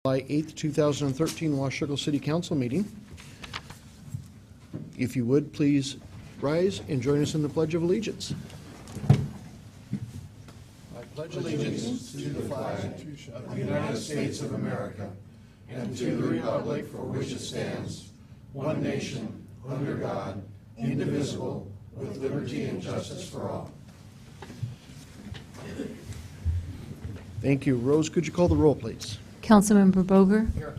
July 8th, 2013 Washougal City Council meeting. If you would, please rise and join us in the Pledge of Allegiance. I pledge allegiance to the flag of the United States of America and to the republic for which it stands, one nation, under God, indivisible, with liberty and justice for all. Thank you. Rose, could you call the roll, please? Councilmember Boger. Here.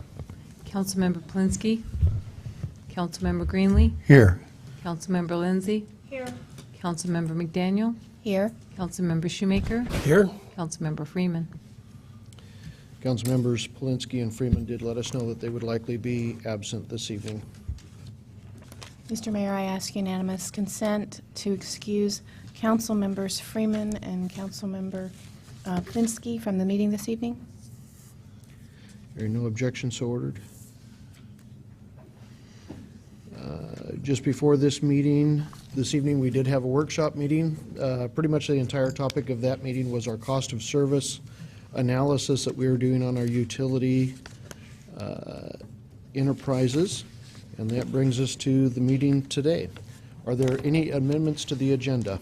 Councilmember Polinsky. Councilmember Greenlee. Here. Councilmember Lindsay. Here. Councilmember McDaniel. Here. Councilmember Shoemaker. Here. Councilmember Freeman. Councilmembers Polinsky and Freeman did let us know that they would likely be absent this evening. Mr. Mayor, I ask unanimous consent to excuse Council Members Freeman and Councilmember Polinsky from the meeting this evening. Hearing no objection, so ordered. Just before this meeting, this evening, we did have a workshop meeting. Pretty much the entire topic of that meeting was our cost of service analysis that we were doing on our utility enterprises. And that brings us to the meeting today. Are there any amendments to the agenda?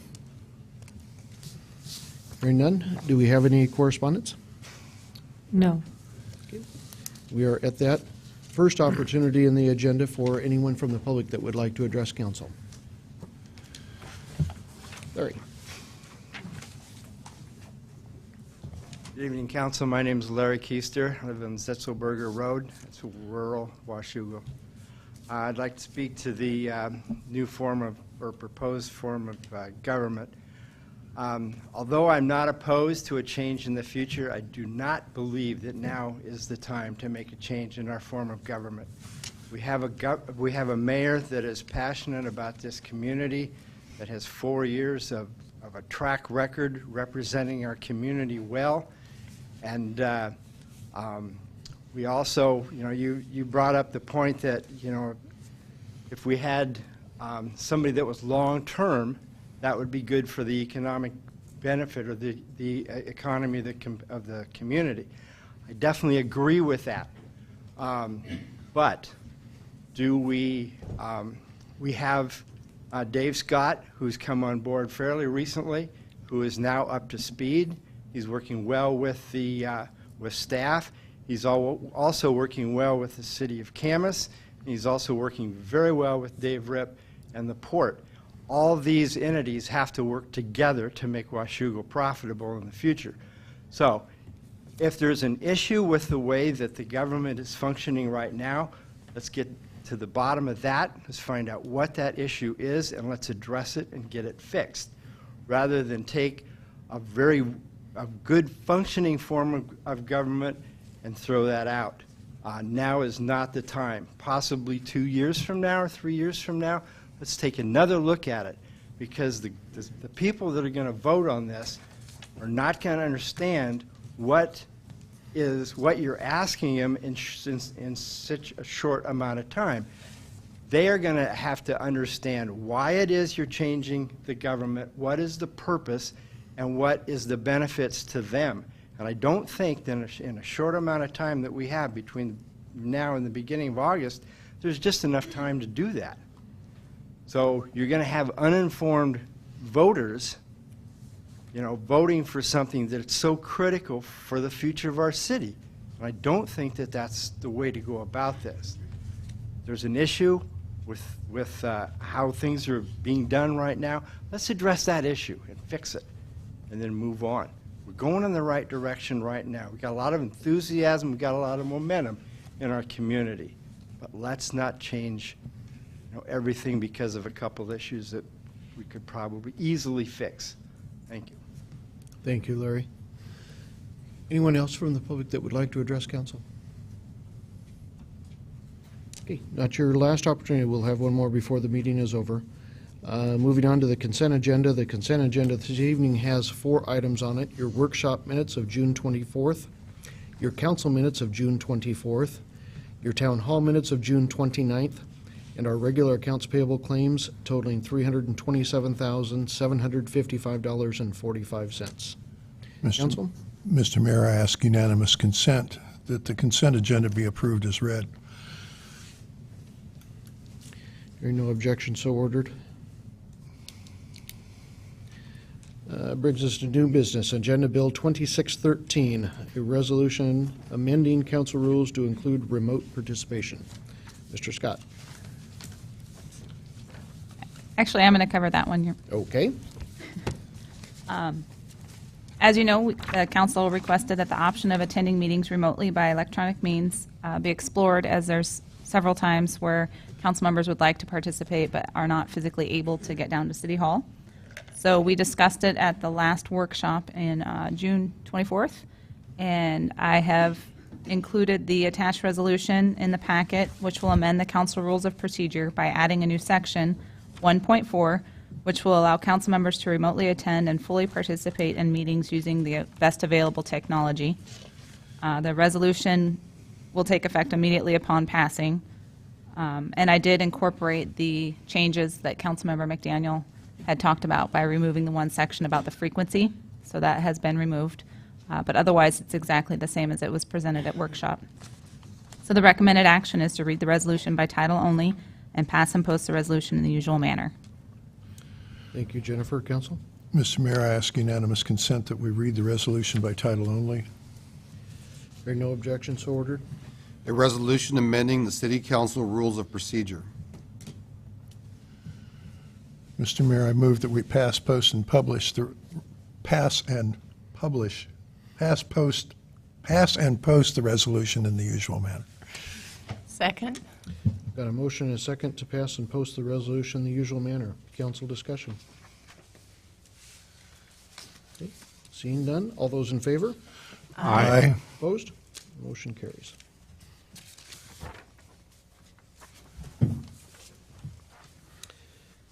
Hearing none, do we have any correspondence? No. We are at that first opportunity in the agenda for anyone from the public that would like to address council. Larry. Good evening, Council. My name is Larry Keister. I live on Zetzelberger Road. It's rural Washougal. I'd like to speak to the new form of, or proposed form of government. Although I'm not opposed to a change in the future, I do not believe that now is the time to make a change in our form of government. We have a mayor that is passionate about this community, that has 4 years of a track record representing our community well. And we also, you brought up the point that, if we had somebody that was long-term, that would be good for the economic benefit or the economy of the community. I definitely agree with that. But do we have Dave Scott, who's come on board fairly recently, who is now up to speed. He's working well with with staff. He's also working well with the city of Camas. He's also working very well with Dave Rip and the port. All these entities have to work together to make Washougal profitable in the future. So if there's an issue with the way that the government is functioning right now, let's get to the bottom of that. Let's find out what that issue is, and let's address it and get it fixed, rather than take a good functioning form of government and throw that out. Now is not the time. Possibly 2 years from now or 3 years from now, let's take another look at it, because the people that are going to vote on this are not going to understand what you're asking them in such a short amount of time. They are going to have to understand why it is you're changing the government, what is the purpose, and what is the benefits to them. And I don't think that in a short amount of time that we have between now and the beginning of August, there's just enough time to do that. So you're going to have uninformed voters, voting for something that's so critical for the future of our city. And I don't think that that's the way to go about this. There's an issue with how things are being done right now. Let's address that issue and fix it, and then move on. We're going in the right direction right now. We've got a lot of enthusiasm, we've got a lot of momentum in our community. But let's not change everything because of a couple of issues that we could probably easily fix. Thank you. Thank you, Larry. Anyone else from the public that would like to address council? Okay, not your last opportunity. We'll have one more before the meeting is over. Moving on to the consent agenda. The consent agenda this evening has 4 items on it: your workshop minutes of June 24th, your council minutes of June 24th, your town hall minutes of June 29th, and our regular accounts payable claims totaling $327,755.45. Council? Mr. Mayor, I ask unanimous consent that the consent agenda be approved as read. Hearing no objection, so ordered. Brings us to new business, Agenda Bill 2613, a resolution amending council rules to include remote participation. Mr. Scott. Actually, I'm going to cover that one here. Okay. As you know, the council requested that the option of attending meetings remotely by electronic means be explored, as there's several times where council members would like to participate but are not physically able to get down to City Hall. So we discussed it at the last workshop in June 24th, and I have included the attached resolution in the packet, which will amend the council rules of procedure by adding a new section, 1.4, which will allow council members to remotely attend and fully participate in meetings using the best available technology. The resolution will take effect immediately upon passing, and I did incorporate the changes that Councilmember McDaniel had talked about by removing the one section about the frequency, so that has been removed. But otherwise, it's exactly the same as it was presented at workshop. So the recommended action is to read the resolution by title only and pass and post the resolution in the usual manner. Thank you, Jennifer. Council? Mr. Mayor, I ask unanimous consent that we read the resolution by title only. Hearing no objection, so ordered. A resolution amending the City Council Rules of Procedure. Mr. Mayor, I move that we pass, post, and publish the, pass and post the resolution in the usual manner. Second. Got a motion and a second to pass and post the resolution in the usual manner. Council discussion. Okay. Seeing none, all those in favor? Aye. Opposed? Motion carries.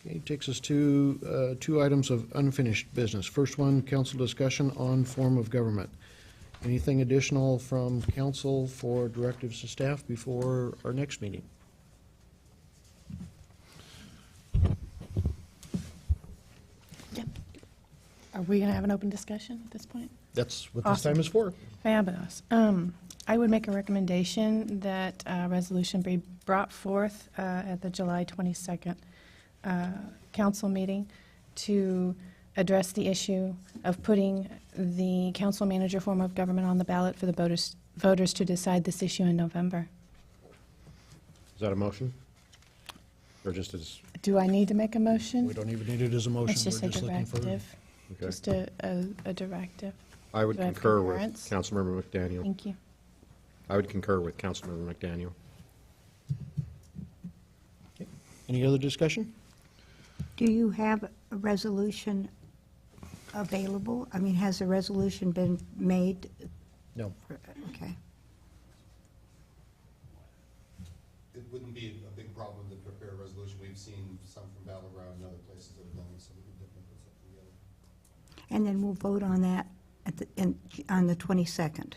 Okay, takes us to two items of unfinished business. First one, council discussion on form of government. Anything additional from council for directives to staff before our next meeting? Yep. Are we going to have an open discussion at this point? That's what this Awesome. time is for. Fabulous. I would make a recommendation that a resolution be brought forth at the July 22nd council meeting to address the issue of putting the council manager form of government on the ballot for the voters to decide this issue in November. Is that a motion? Or just as, Do I need to make a We motion? don't even need it as a motion. It's just We're a looking for- directive. okay. Just a directive. I would Do I have concur with concurrence? Councilmember McDaniel. Thank you. I would concur with Councilmember McDaniel. Any other discussion? Do you have a resolution available? I mean, has a resolution been made? No. Okay. It wouldn't be a big problem to prepare a resolution. We've seen some from Battle Ground and other places that have done it, so we can definitely put something together. And then we'll vote on that on the 22nd.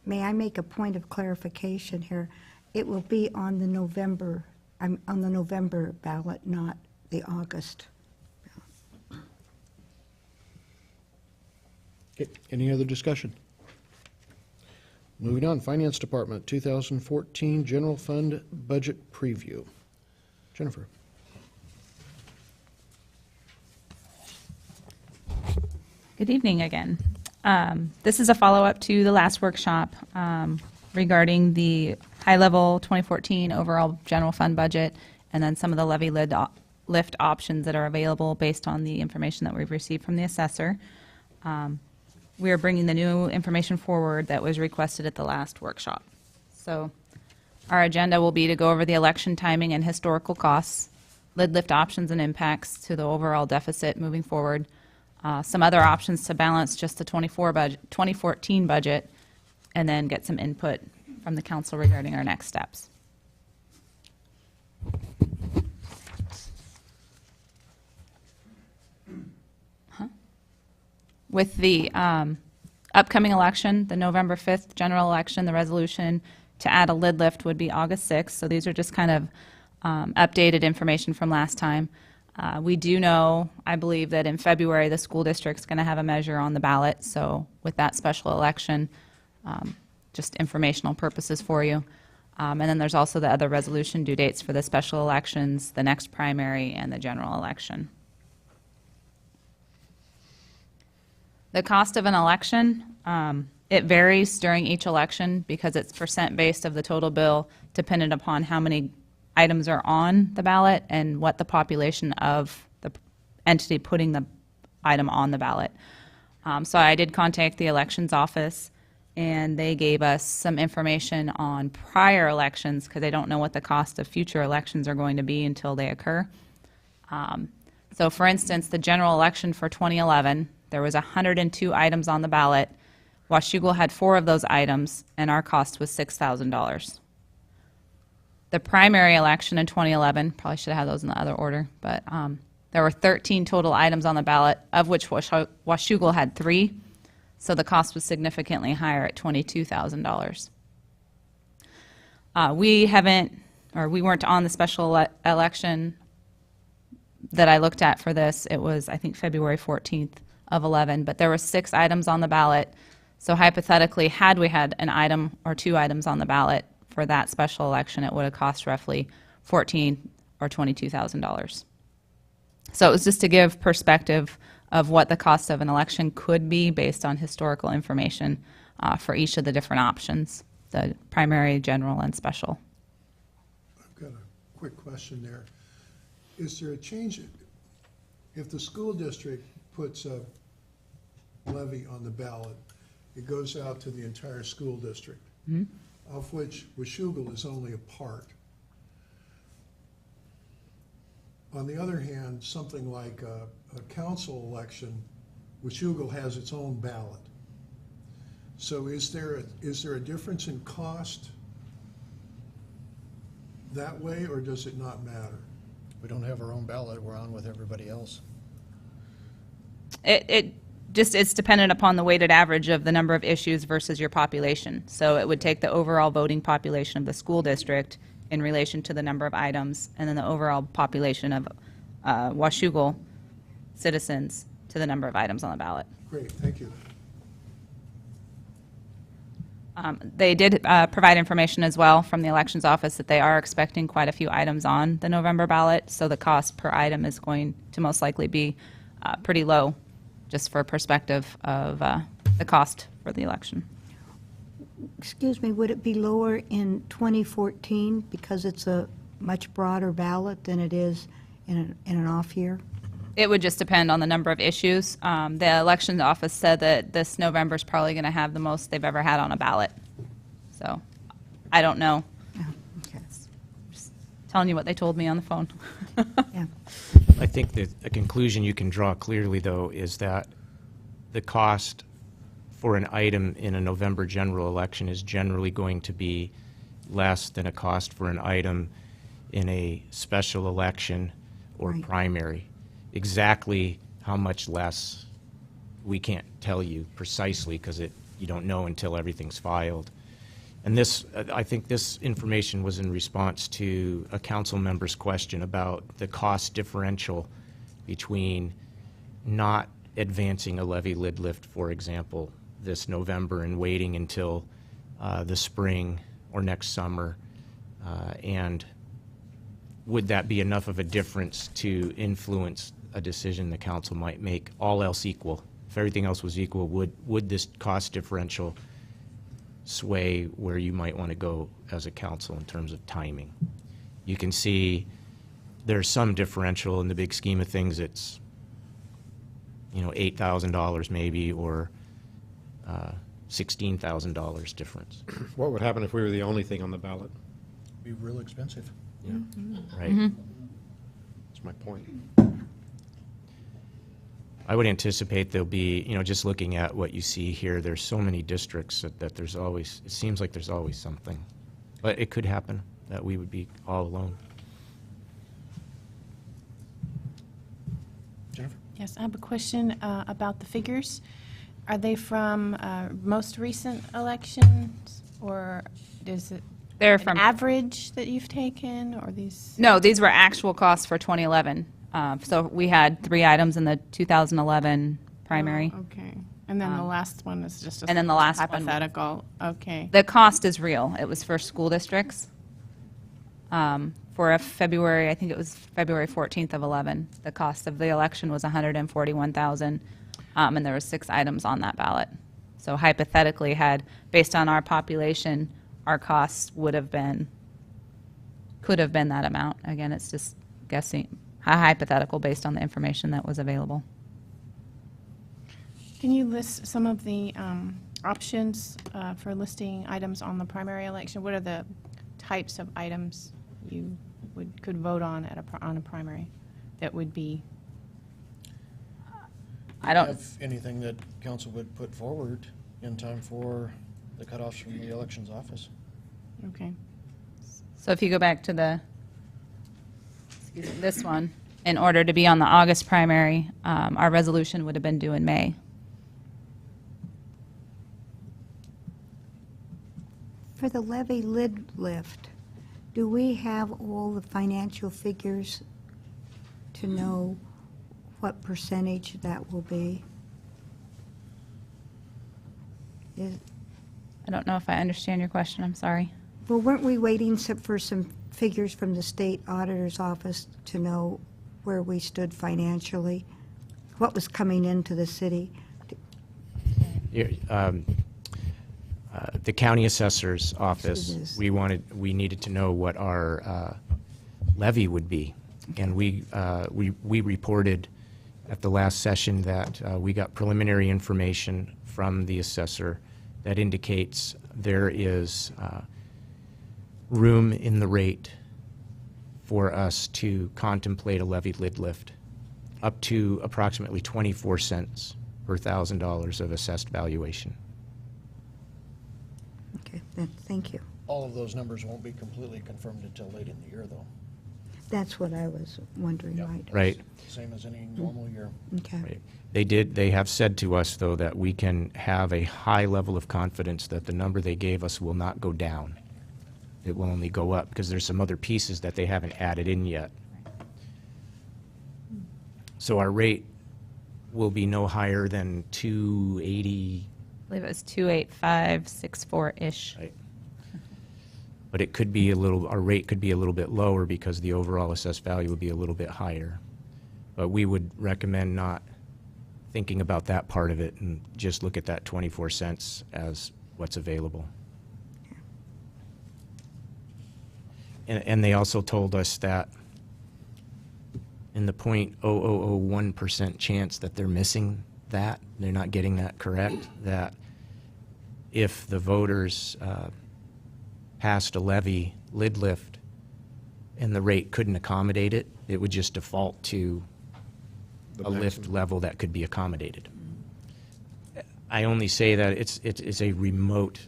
May I make a point of clarification here? It will be on the November ballot, not the August. Okay, any other discussion? Moving on, Finance Department, 2014 General Fund Budget Preview. Jennifer. Good evening again. This is a follow-up to the last workshop regarding the high-level 2014 overall general fund budget, and then some of the levy lift options that are available based on the information that we've received from the assessor. We are bringing the new information forward that was requested at the last workshop. So our agenda will be to go over the election timing and historical costs, lid lift options and impacts to the overall deficit moving forward, some other options to balance just the 2014 budget, and then get some input from the council regarding our next steps. With the upcoming election, the November 5th general election, the resolution to add a lid lift would be August 6th. So these are just kind of updated information from last time. We do know, I believe, that in February, the school district's going to have a measure on the ballot. So with that special election, just informational purposes for you. And then there's also the other resolution due dates for the special elections, the next primary, and the general election. The cost of an election, it varies during each election because it's percent-based of the total bill, dependent upon how many items are on the ballot and what the population of the entity putting the item on the ballot. So I did contact the elections office, and they gave us some information on prior elections because they don't know what the cost of future elections are going to be until they occur. So for instance, the general election for 2011, there was 102 items on the ballot. Washougal had 4 of those items, and our cost was $6,000. The primary election in 2011, probably should have had those in the other order, but there were 13 total items on the ballot, of which Washougal had 3, so the cost was significantly higher at $22,000. We weren't on the special election that I looked at for this. It was, I think, February 14th of 11, but there were 6 items on the ballot. So hypothetically, had we had an item or 2 items on the ballot for that special election, it would have cost roughly $14,000 or $22,000. So it was just to give perspective of what the cost of an election could be based on historical information for each of the different options, the primary, general, and special. I've got a quick question there. Is there a change, if the school district puts a levy on the ballot, it goes out to the entire school district, of which Washougal is only a part. On the other hand, something like a council election, Washougal has its own ballot. So is there a difference in cost that way, or does it not matter? We don't have our own ballot, we're on with everybody else. It's dependent upon the weighted average of the number of issues versus your population. So it would take the overall voting population of the school district in relation to the number of items, and then the overall population of Washougal citizens to the number of items on the ballot. Great, thank you. They did provide information as well from the elections office that they are expecting quite a few items on the November ballot, so the cost per item is going to most likely be pretty low, just for perspective of the cost for the election. Excuse me, would it be lower in 2014 because it's a much broader ballot than it is in an off year? It would just depend on the number of issues. The elections office said that this November is probably going to have the most they've ever had on a ballot. So I don't know. Oh, okay. Just telling you what they told me on the phone. Yeah. I think that a conclusion you can draw clearly, though, is that the cost for an item in a November general election is generally going to be less than a cost for an item in a special election or Right. primary. Exactly how much less, we can't tell you precisely because you don't know until everything's filed. And this, I think this information was in response to a council member's question about the cost differential between not advancing a levy lid lift, for example, this November and waiting until the spring or next summer. And would that be enough of a difference to influence a decision the council might make, all else equal? If everything else was equal, would this cost differential sway where you might want to go as a council in terms of timing? You can see there's some differential in the big scheme of things. It's, $8,000 maybe, or $16,000 difference. What would happen if we were the only thing on the ballot? Be real expensive. Yeah, Right. that's my point. I would anticipate there'll be, just looking at what you see here, there's so many districts that there's always, it seems like there's always something. But it could happen that we would be all alone. Jennifer? Yes, I have a question about the figures. Are they from most recent elections, or is it They're an from average that you've taken, or these? No, these were actual costs for 2011. So we had 3 items in the 2011 primary. Oh, okay. And then the last one is just a and then the last one- hypothetical. Okay. The cost is real. It was for school districts. For a February, I think it was February 14th of 11, the cost of the election was $141,000, and there were 6 items on that ballot. So hypothetically, based on our population, our costs could have been that amount. Again, it's just guessing, hypothetical based on the information that was available. Can you list some of the options for listing items on the primary election? What are the types of items you could vote on on a primary that would be? I don't, Have anything that council would put forward in time for the cutoffs from the elections office? Okay. so if you go back to this one, in order to be on the August primary, our resolution would have been due in May. For the levy lid lift, do we have all the financial figures to know what percentage that will be? I don't know if I understand your question, I'm sorry. Well, weren't we waiting for some figures from the state auditor's office to know where we stood financially? What was coming into the city? The county assessor's office, Yes. we needed to know what our levy would be. And we reported at the last session that we got preliminary information from the assessor that indicates there is room in the rate for us to contemplate a levy lid lift up to approximately 24 cents per $1,000 of assessed valuation. Okay, then, thank you. All of those numbers won't be completely confirmed until late in the year, though. That's what I was wondering, Yep. right? Right. Same as any normal year. Okay. Right. They have said to us, though, that we can have a high level of confidence that the number they gave us will not go down. It will only go up, because there's some other pieces that they haven't added in yet. So our rate will be no higher than 280, I believe it was 28564-ish. right? But it could be our rate could be a little bit lower because the overall assessed value would be a little bit higher. But we would recommend not thinking about that part of it and just look at that 24 cents as what's available. And they also told us that in the 0.0001% chance that they're missing that, they're not getting that correct, that if the voters passed a levy lid lift and the rate couldn't accommodate it, it would just default to a lift level that could be accommodated. I only say that it's a remote,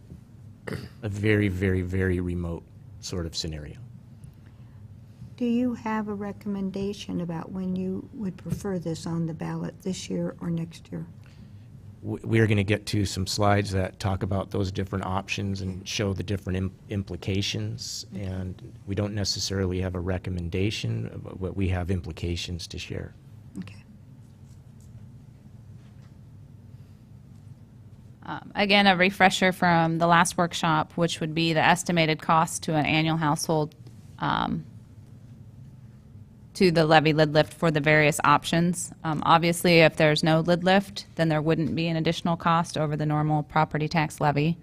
a very, very, very remote sort of scenario. Do you have a recommendation about when you would prefer this on the ballot, this year or next year? We are going to get to some slides that talk about those different options and show the different implications. And we don't necessarily have a recommendation, but we have implications to share. Okay. Again, a refresher from the last workshop, which would be the estimated cost to an annual household to the levy lid lift for the various options. Obviously, if there's no lid lift, then there wouldn't be an additional cost over the normal property tax levy.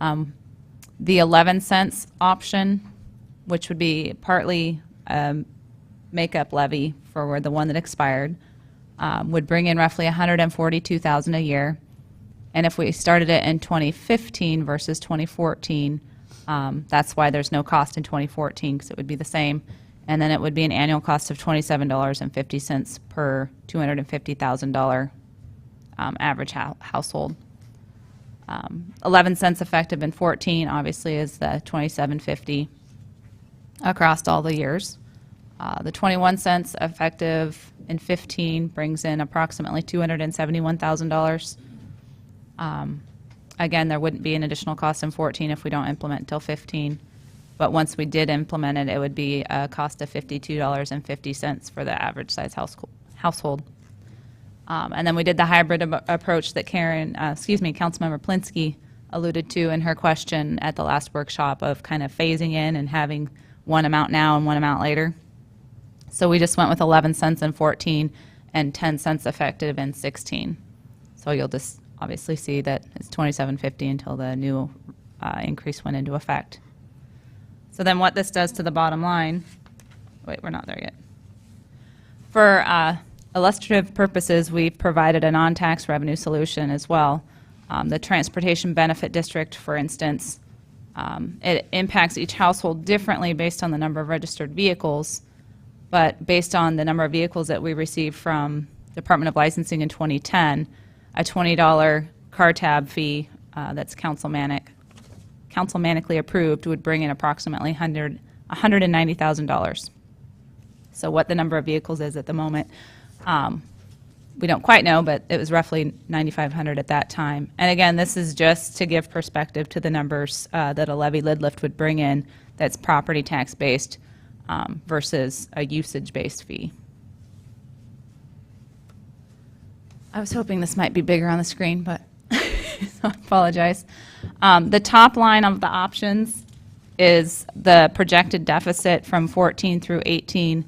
The 11 cents option, which would be partly makeup levy for the one that expired, would bring in roughly $142,000 a year. And if we started it in 2015 versus 2014, that's why there's no cost in 2014, because it would be the same. And then it would be an annual cost of $27.50 per $250,000 average household. 11 cents effective in 14, obviously, is the $27.50 across all the years. The 21 cents effective in 15 brings in approximately $271,000. Again, there wouldn't be an additional cost in 14 if we don't implement until 15. But once we did implement it, it would be a cost of $52.50 for the average size household. And then we did the hybrid approach that Councilmember Plinsky alluded to in her question at the last workshop of kind of phasing in and having one amount now and one amount later. So we just went with 11 cents in 14 and 10 cents effective in 16. So you'll just obviously see that it's $27.50 until the new increase went into effect. So then what this does to the bottom line, wait, we're not there yet. For illustrative purposes, we've provided a non-tax revenue solution as well. The Transportation Benefit District, for instance, it impacts each household differently based on the number of registered vehicles, but based on the number of vehicles that we received from Department of Licensing in 2010, a $20 car tab fee that's councilmanically approved would bring in approximately $190,000. So what the number of vehicles is at the moment, we don't quite know, but it was roughly 9,500 at that time. And again, this is just to give perspective to the numbers that a levy lid lift would bring in that's property tax based versus a usage based fee. I was hoping this might be bigger on the screen, but so I apologize. The top line of the options is the projected deficit from 14 through 18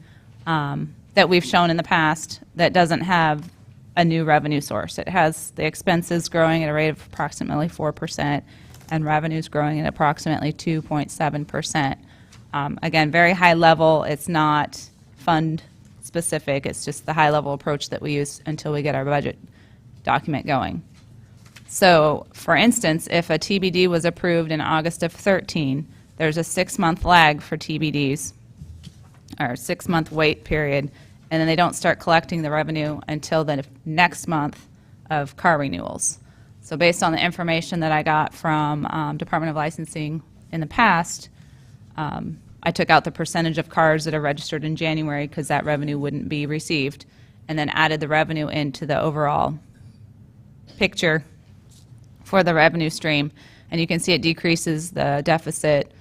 that we've shown in the past that doesn't have a new revenue source. It has the expenses growing at a rate of approximately 4% and revenues growing at approximately 2.7%. Again, very high level. It's not fund specific. It's just the high level approach that we use until we get our budget document going. So, for instance, if a TBD was approved in August of 13, there's a 6-month lag for TBDs, or 6-month wait period, and then they don't start collecting the revenue until the next month of car renewals. So based on the information that I got from Department of Licensing in the past, I took out the percentage of cars that are registered in January because that revenue wouldn't be received, and then added the revenue into the overall picture for the revenue stream. And you can see it decreases the deficit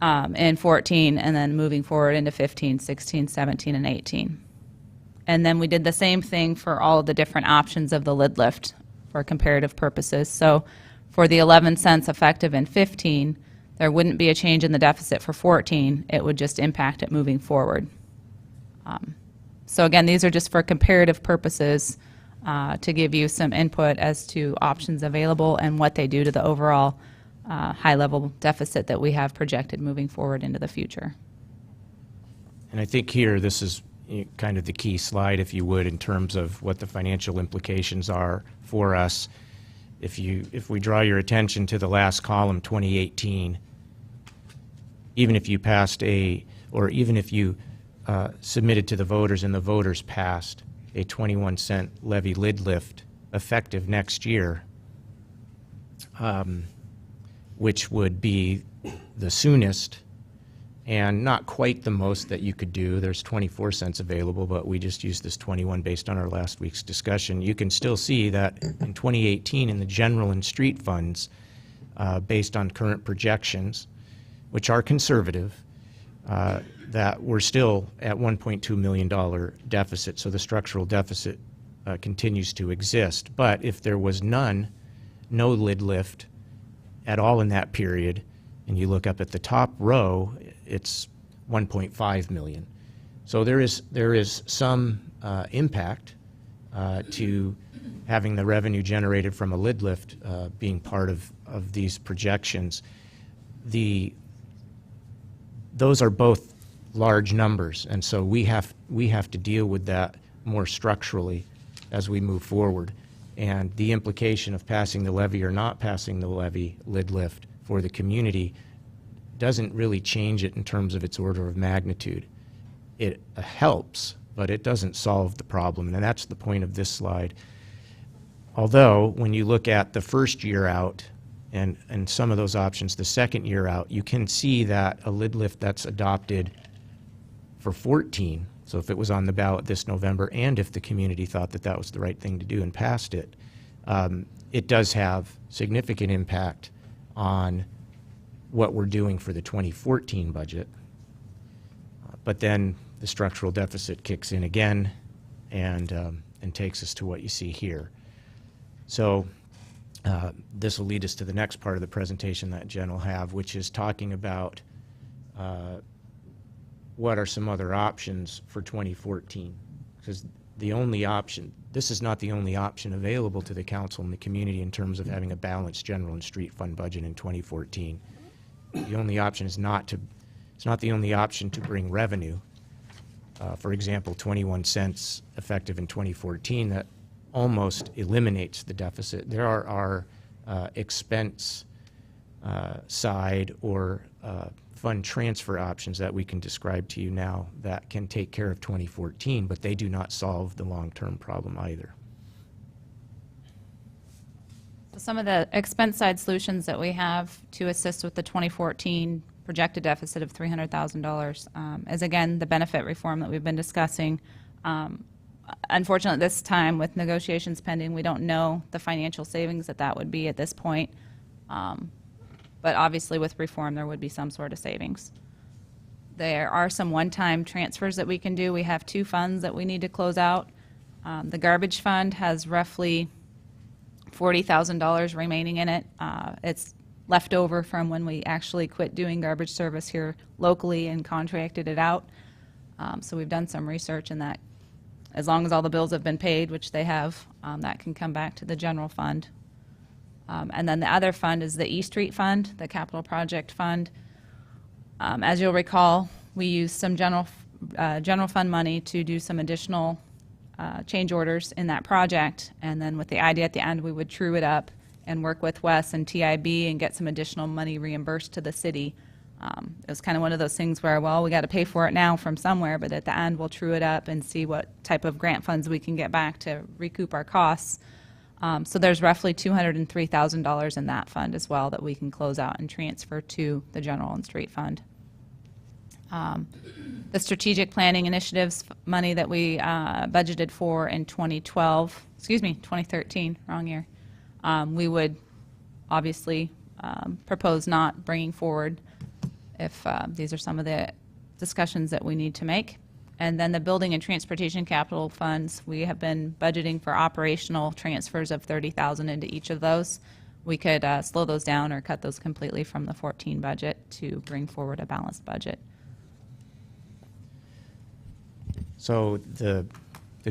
in 14 and then moving forward into 15, 16, 17, and 18. And then we did the same thing for all of the different options of the lid lift for comparative purposes. So for the 11 cents effective in 15, there wouldn't be a change in the deficit for 14. It would just impact it moving forward. So again, these are just for comparative purposes to give you some input as to options available and what they do to the overall high-level deficit that we have projected moving forward into the future. And I think here, this is kind of the key slide, if you would, in terms of what the financial implications are for us. If we draw your attention to the last column, 2018, even if you passed even if you submitted to the voters and the voters passed a 21-cent levy lid lift effective next year, which would be the soonest and not quite the most that you could do. There's 24 cents available, but we just used this 21 based on our last week's discussion. You can still see that in 2018 in the general and street funds, based on current projections, which are conservative, that we're still at $1.2 million deficit, so the structural deficit continues to exist. But if there was no lid lift at all in that period, and you look up at the top row, it's 1.5 million. So there is some impact to having the revenue generated from a lid lift being part of these projections. Those are both large numbers, and so we have to deal with that more structurally as we move forward. And the implication of passing the levy or not passing the levy lid lift for the community doesn't really change it in terms of its order of magnitude. It helps, but it doesn't solve the problem, and that's the point of this slide. Although, when you look at the first year out and some of those options, the second year out, you can see that a lid lift that's adopted for 14, so if it was on the ballot this November and if the community thought that that was the right thing to do and passed it, it does have significant impact on what we're doing for the 2014 budget. But then the structural deficit kicks in again and takes us to what you see here. So this will lead us to the next part of the presentation that Jen will have, which is talking about what are some other options for 2014. Because the only option, this is not the only option available to the council and the community in terms of having a balanced general and street fund budget in 2014. The only option is it's not the only option to bring revenue. For example, 21 cents effective in 2014, that almost eliminates the deficit. There are expense side or fund transfer options that we can describe to you now that can take care of 2014, but they do not solve the long-term problem either. So some of the expense side solutions that we have to assist with the 2014 projected deficit of $300,000 is, again, the benefit reform that we've been discussing. Unfortunately, this time with negotiations pending, we don't know the financial savings that would be at this point. But obviously with reform, there would be some sort of savings. There are some one-time transfers that we can do. We have 2 funds that we need to close out. The garbage fund has roughly $40,000 remaining in it. It's left over from when we actually quit doing garbage service here locally and contracted it out. So we've done some research, and that as long as all the bills have been paid, which they have, that can come back to the general fund. And then the other fund is the E Street Fund, the capital project fund. As you'll recall, we used some general fund money to do some additional change orders in that project, and then with the idea at the end we would true it up and work with Wes and TIB and get some additional money reimbursed to the city. It was kind of one of those things where, well, we got to pay for it now from somewhere, but at the end we'll true it up and see what type of grant funds we can get back to recoup our costs. So there's roughly $203,000 in that fund as well that we can close out and transfer to the general and street fund. The strategic planning initiatives money that we budgeted for in 2013, wrong year, we would obviously propose not bringing forward if these are some of the discussions that we need to make. And then the building and transportation capital funds, we have been budgeting for operational transfers of $30,000 into each of those. We could slow those down or cut those completely from the 14 budget to bring forward a balanced budget. So the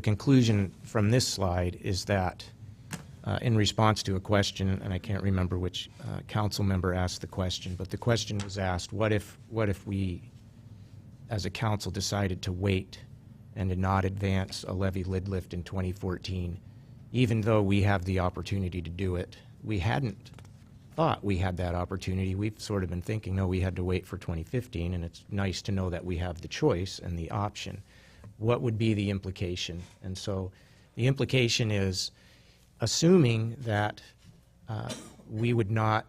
conclusion from this slide is that in response to a question, and I can't remember which council member asked the question, but the question was asked, what if we as a council decided to wait and to not advance a levy lid lift in 2014, even though we have the opportunity to do it? We hadn't thought we had that opportunity. We've sort of been thinking, no, we had to wait for 2015, and it's nice to know that we have the choice and the option. What would be the implication? And so the implication is, assuming that we would not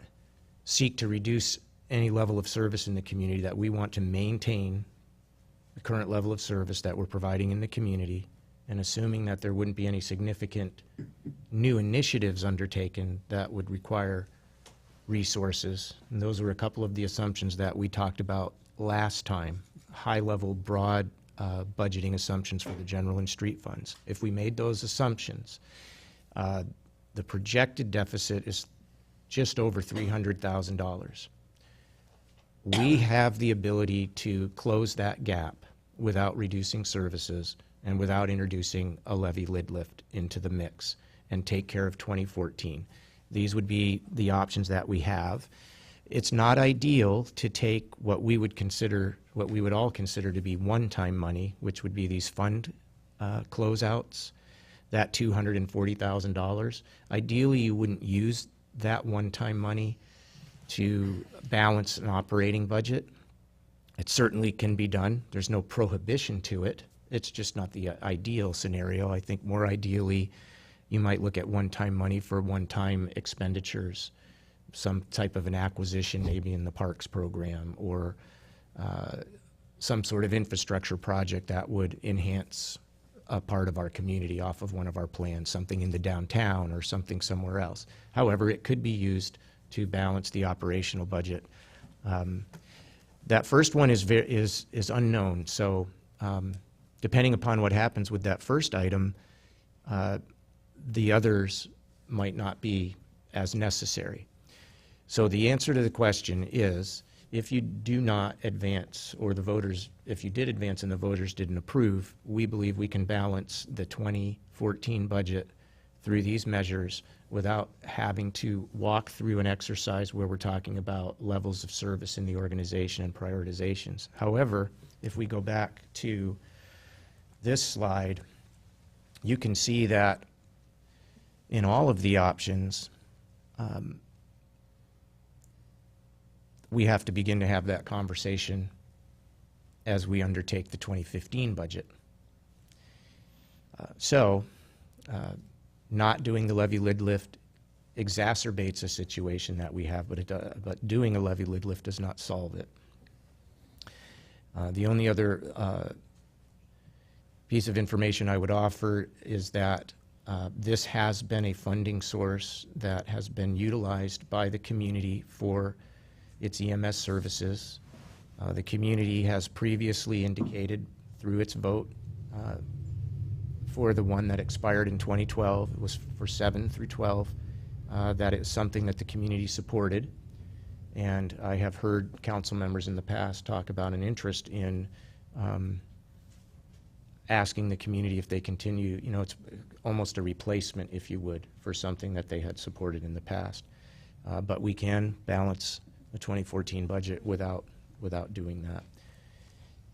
seek to reduce any level of service in the community, that we want to maintain the current level of service that we're providing in the community, and assuming that there wouldn't be any significant new initiatives undertaken that would require resources. And those were a couple of the assumptions that we talked about last time, high-level, broad budgeting assumptions for the general and street funds. If we made those assumptions, the projected deficit is just over $300,000. We have the ability to close that gap without reducing services and without introducing a levy lid lift into the mix and take care of 2014. These would be the options that we have. It's not ideal to take what we would all consider to be one-time money, which would be these fund closeouts, that $240,000. Ideally, you wouldn't use that one-time money to balance an operating budget. It certainly can be done. There's no prohibition to it. It's just not the ideal scenario. I think more ideally, you might look at one-time money for one-time expenditures, some type of an acquisition, maybe in the parks program, or some sort of infrastructure project that would enhance a part of our community off of one of our plans, something in the downtown or something somewhere else. However, it could be used to balance the operational budget That first one is unknown, so depending upon what happens with that first item, the others might not be as necessary. So the answer to the question is, if you do not advance, or if you did advance and the voters didn't approve, we believe we can balance the 2014 budget through these measures without having to walk through an exercise where we're talking about levels of service in the organization and prioritizations. However, if we go back to this slide, you can see that in all of the options, we have to begin to have that conversation as we undertake the 2015 budget. Not doing the levy lid lift exacerbates a situation that we have, but doing a levy lid lift does not solve it. The only other piece of information I would offer is that this has been a funding source that has been utilized by the community for its EMS services. The community has previously indicated through its vote for the one that expired in 2012, it was for 7 through 12, that it's something that the community supported. And I have heard council members in the past talk about an interest in asking the community if they continue, it's almost a replacement, if you would, for something that they had supported in the past. But we can balance the 2014 budget without doing that.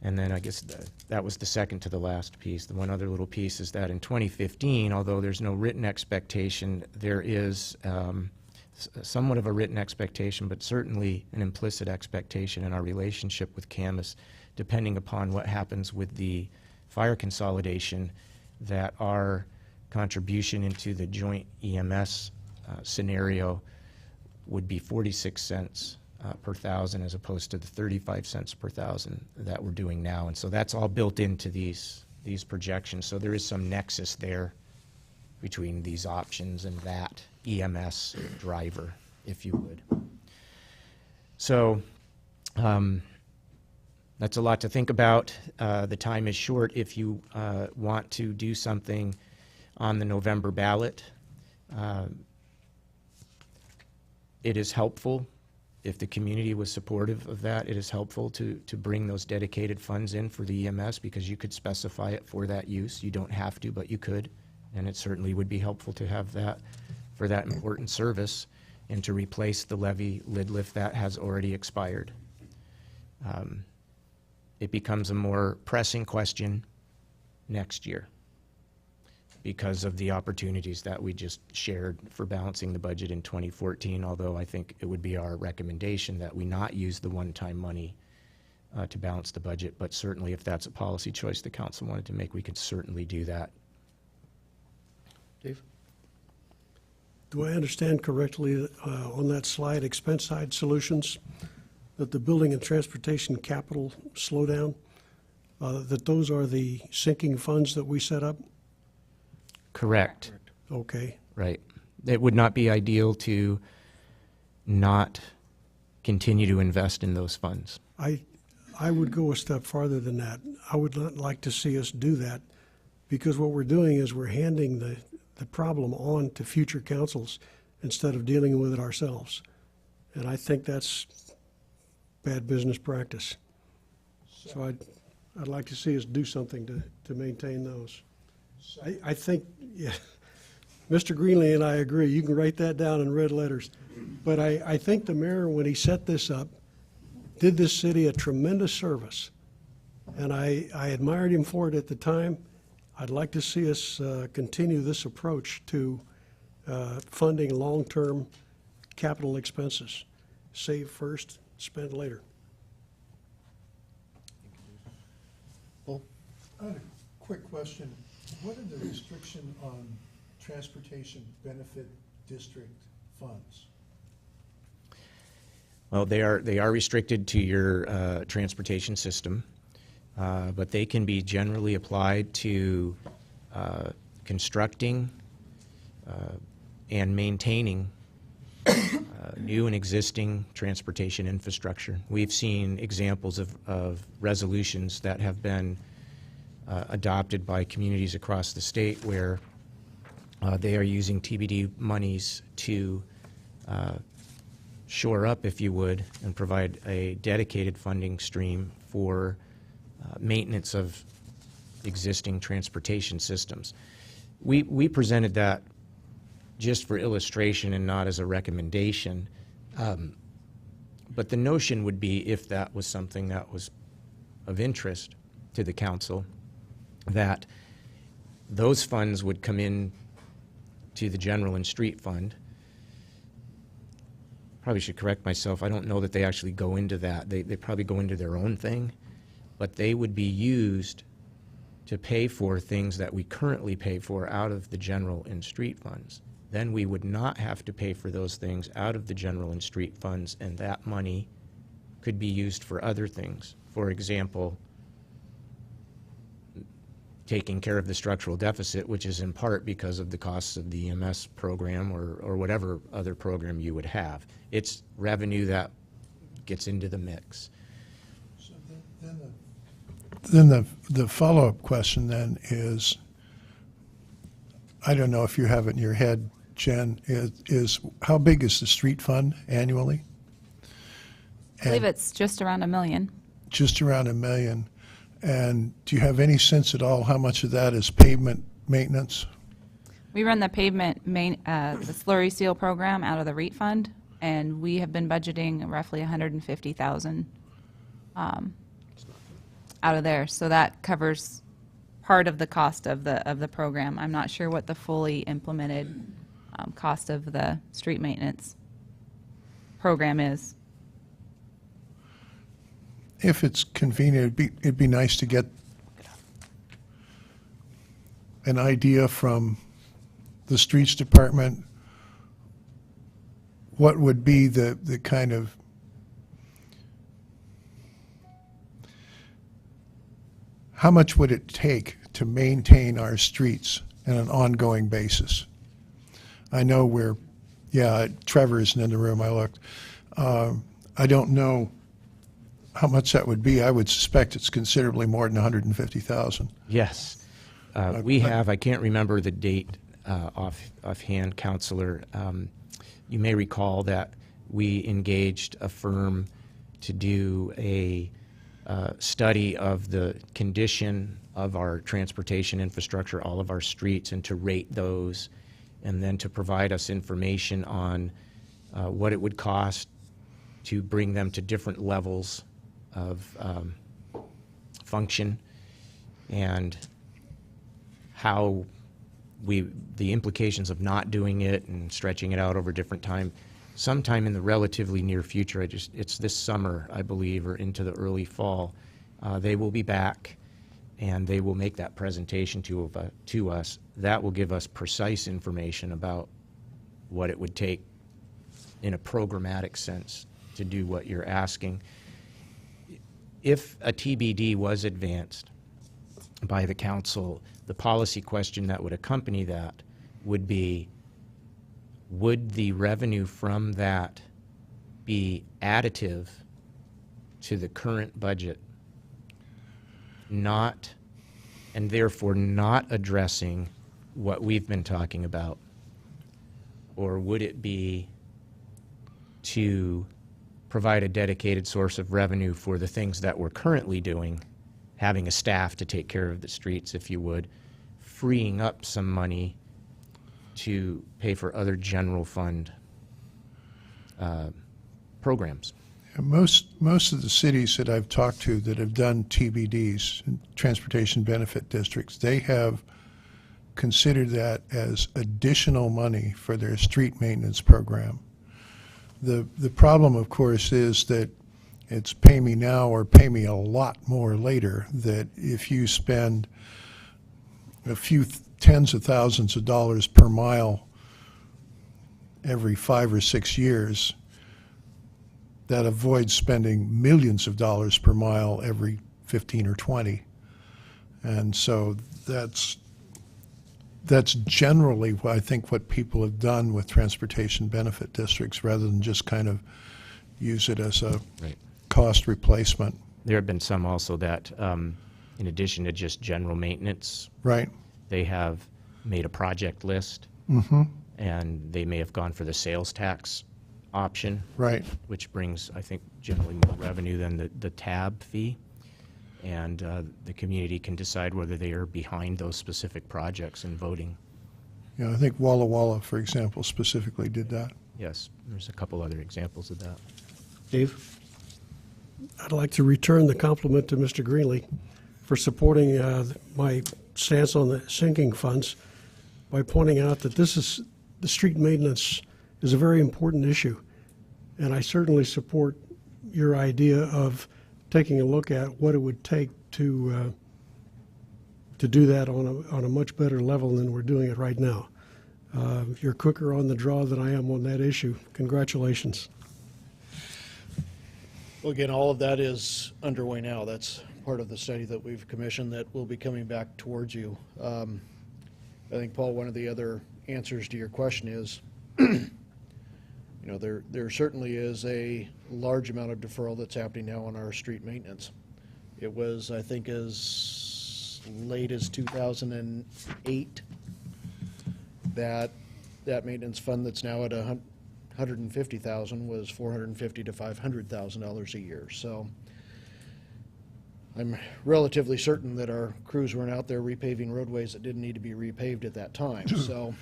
And then I guess that was the second to the last piece. The one other little piece is that in 2015, although there's no written expectation, there is somewhat of a written expectation, but certainly an implicit expectation in our relationship with Camas, depending upon what happens with the fire consolidation, that our contribution into the joint EMS scenario would be 46 cents per thousand, as opposed to the 35 cents per thousand that we're doing now. And so that's all built into these projections. So there is some nexus there between these options and that EMS driver, if you would. So that's a lot to think about. The time is short if you want to do something on the November ballot. It is helpful. If the community was supportive of that, it is helpful to bring those dedicated funds in for the EMS, because you could specify it for that use. You don't have to, but you could. And it certainly would be helpful to have that for that important service and to replace the levy lid lift that has already expired. It becomes a more pressing question next year because of the opportunities that we just shared for balancing the budget in 2014, although I think it would be our recommendation that we not use the one-time money to balance the budget, but certainly if that's a policy choice the council wanted to make, we could certainly do that. Dave? Do I understand correctly on that slide, expense side solutions, that the building and transportation capital slowdown, that those are the sinking funds that we set up? Correct. Okay. Right. It would not be ideal to not continue to invest in those funds. I would go a step farther than that. I would not like to see us do that, because what we're doing is we're handing the problem on to future councils instead of dealing with it ourselves. And I think that's bad business practice. So I'd like to see us do something to maintain those. I think, yeah, Mr. Greenlee and I agree. You can write that down in red letters. But I think the mayor, when he set this up, did this city a tremendous service. And I admired him for it at the time. I'd like to see us continue this approach to funding long-term capital expenses. Save first, spend later. I had a quick question. What are the restrictions on transportation benefit district funds? Well, they are restricted to your transportation system, but they can be generally applied to constructing and maintaining new and existing transportation infrastructure. We've seen examples of resolutions that have been adopted by communities across the state where they are using TBD monies to shore up, if you would, and provide a dedicated funding stream for maintenance of existing transportation systems. We presented that just for illustration and not as a recommendation. But the notion would be, if that was something that was of interest to the council, that those funds would come in to the general and street fund. Probably should correct myself. I don't know that they actually go into that. They probably go into their own thing, but they would be used to pay for things that we currently pay for out of the general and street funds. Then we would not have to pay for those things out of the general and street funds, and that money could be used for other things. For example, taking care of the structural deficit, which is in part because of the costs of the EMS program or whatever other program you would have. It's revenue that gets into the mix. So then the follow-up question then is, I don't know if you have it in your head, Jen, is how big is the street fund annually? I believe it's just around $1 million. Just around $1 million. And do you have any sense at all how much of that is pavement maintenance? We run the pavement the slurry seal program out of the REIT fund, and we have been budgeting roughly $150,000 out of there. So that covers part of the cost of the program. I'm not sure what the fully implemented cost of the street maintenance program is. If it's convenient, it'd be nice to get an idea from the streets department what would be the kind of how much would it take to maintain our streets on an ongoing basis? I know Trevor isn't in the room, I looked. I don't know how much that would be. I would suspect it's considerably more than $150,000. Yes. We have, I can't remember the date offhand, Counselor. You may recall that we engaged a firm to do a study of the condition of our transportation infrastructure, all of our streets, and to rate those, and then to provide us information on what it would cost to bring them to different levels of function, and how the implications of not doing it and stretching it out over different time. Sometime in the relatively near future, it's this summer, I believe, or into the early fall, they will be back and they will make that presentation to us. That will give us precise information about what it would take in a programmatic sense to do what you're asking. If a TBD was advanced by the council, the policy question that would accompany that would be, would the revenue from that be additive to the current budget, not, and therefore not addressing what we've been talking about? Or would it be to provide a dedicated source of revenue for the things that we're currently doing, having a staff to take care of the streets, if you would, freeing up some money to pay for other general fund programs? Most of the cities that I've talked to that have done TBDs, transportation benefit districts, they have considered that as additional money for their street maintenance program. The problem, of course, is that it's pay me now or pay me a lot more later, that if you spend a few tens of thousands of dollars per mile every 5 or 6 years, that avoids spending millions of dollars per mile every 15 or 20. And so that's generally what I think what people have done with transportation benefit districts, rather than just kind of use it as a Right. cost replacement. There have been some also that, in addition to just general maintenance, Right. they have made a project list, and they may have gone for the sales tax option, Right. which brings, I think, generally more revenue than the tab fee. And the community can decide whether they are behind those specific projects in voting. I think Walla Walla, for example, specifically did that. Yes, there's a couple other examples of that. Dave? I'd like to return the compliment to Mr. Greenlee for supporting my stance on the sinking funds by pointing out that the street maintenance is a very important issue. And I certainly support your idea of taking a look at what it would take to do that on a much better level than we're doing it right now. You're quicker on the draw than I am on that issue. Congratulations. Well, again, all of that is underway now. That's part of the study that we've commissioned that will be coming back towards you. I think, Paul, one of the other answers to your question is, there certainly is a large amount of deferral that's happening now on our street maintenance. It was, I think, as late as 2008 that maintenance fund that's now at $150,000 was $450,000 to $500,000 a year. So I'm relatively certain that our crews weren't out there repaving roadways that didn't need to be repaved at that time. So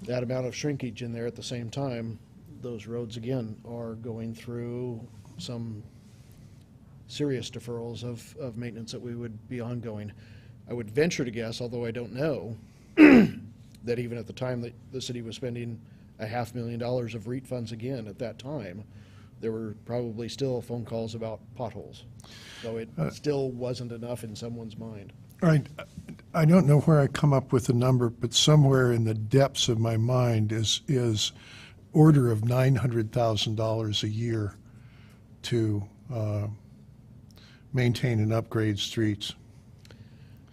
that amount of shrinkage in there at the same time, those roads again are going through some serious deferrals of maintenance that we would be ongoing. I would venture to guess, although I don't know, that even at the time that the city was spending $500,000 of REIT funds again at that time, there were probably still phone calls about potholes. So it still wasn't enough in someone's mind. I don't know where I come up with the number, but somewhere in the depths of my mind is order of $900,000 a year to maintain and upgrade streets.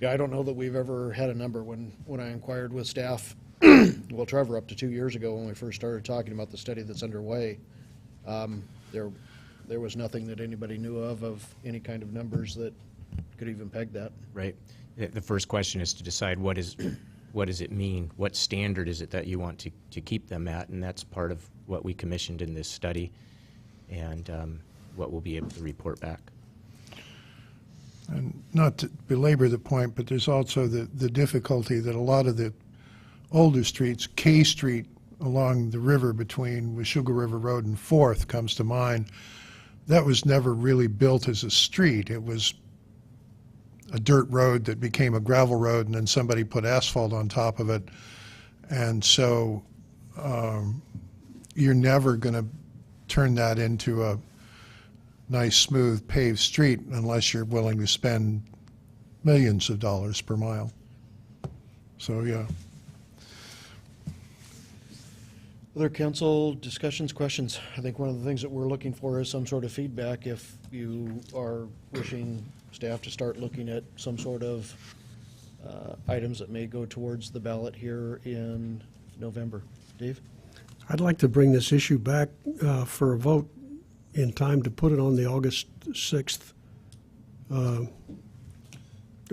Yeah, I don't know that we've ever had a number. When I inquired with staff, well, Trevor, up to 2 years ago when we first started talking about the study that's underway, there was nothing that anybody knew of any kind of numbers that could even peg that. Right. The first question is to decide what does it mean? What standard is it that you want to keep them at? And that's part of what we commissioned in this study and what we'll be able to report back. And not to belabor the point, but there's also the difficulty that a lot of the older streets, K Street along the river between Washougal River Road and 4th comes to mind. That was never really built as a street. It was a dirt road that became a gravel road, and then somebody put asphalt on top of it. And so you're never going to turn that into a nice, smooth, paved street unless you're willing to spend millions of dollars per mile. So, yeah. Other council discussions, questions? I think one of the things that we're looking for is some sort of feedback if you are wishing staff to start looking at some sort of items that may go towards the ballot here in November. Dave? I'd like to bring this issue back for a vote in time to put it on the August 6th, or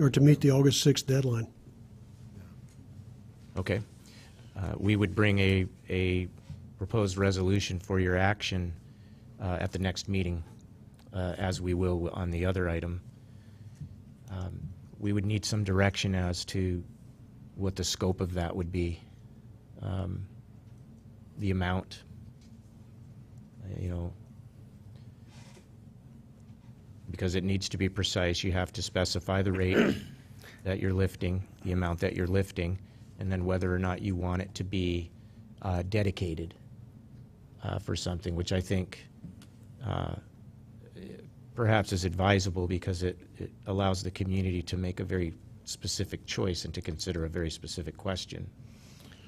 to meet the August 6th deadline. Okay. We would bring a proposed resolution for your action at the next meeting, as we will on the other item. We would need some direction as to what the scope of that would be, the amount, because it needs to be precise. You have to specify the rate that you're lifting, the amount that you're lifting, and then whether or not you want it to be dedicated for something, which I think perhaps is advisable because it allows the community to make a very specific choice and to consider a very specific question.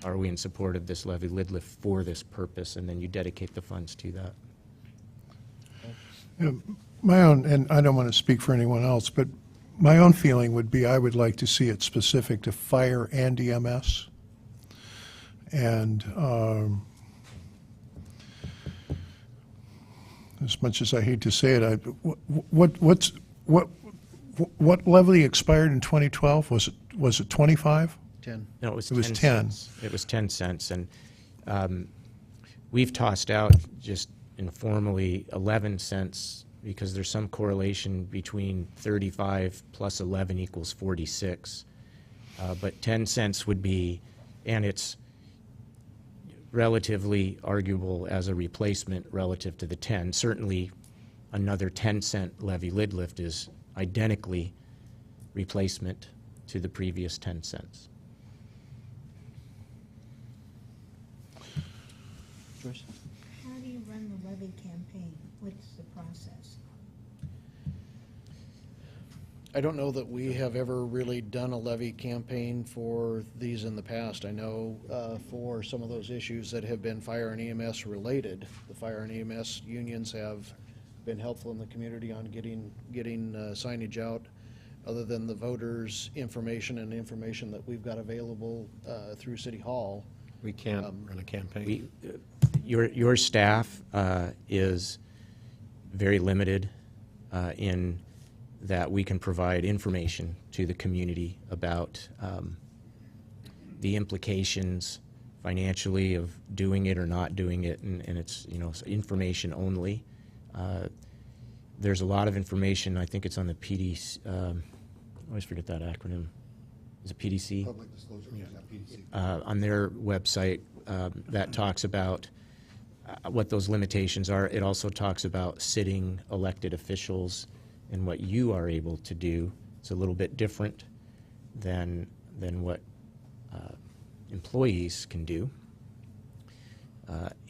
Are we in support of this levy lid lift for this purpose? And then you dedicate the funds to that. My own, and I don't want to speak for anyone else, but My own feeling would be I would like to see it specific to fire and EMS. And as much as I hate to say it, what levy expired in 2012? Was it 25? 10. No, it was It was 10 10. cents. It was 10 cents, and we've tossed out just informally 11 cents because there's some correlation between 35 plus 11 equals 46. But 10 cents would be, and it's relatively arguable as a replacement relative to the 10. Certainly, another 10-cent levy lid lift is identically replacement to the previous 10 cents. Joyce? How do you run the levy campaign? What's the process? I don't know that we have ever really done a levy campaign for these in the past. I know for some of those issues that have been fire and EMS related, the fire and EMS unions have been helpful in the community on getting signage out, other than the voters' information and information that we've got available through City Hall. We can't run a campaign. Your staff is very limited in that we can provide information to the community about the implications financially of doing it or not doing it, and it's, you know, information only. There's a lot of information. I think it's on the PDC. I always forget that acronym. Is it PDC? Public disclosure, yeah, PDC. On their website that talks about what those limitations are. It also talks about sitting elected officials and what you are able to do. It's a little bit different than what employees can do.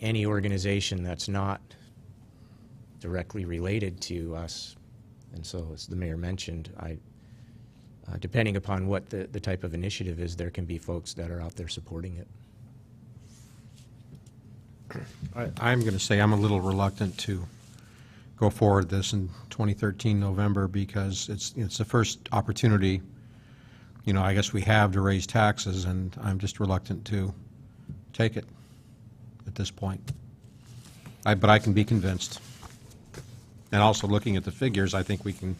Any organization that's not directly related to us, and so as the mayor mentioned, depending upon what the type of initiative is, there can be folks that are out there supporting it. I'm going to say I'm a little reluctant to go forward this in 2013 November because it's the first opportunity, you know, I guess we have to raise taxes, and I'm just reluctant to take it at this point. But I can be convinced. And also looking at the figures, I think we can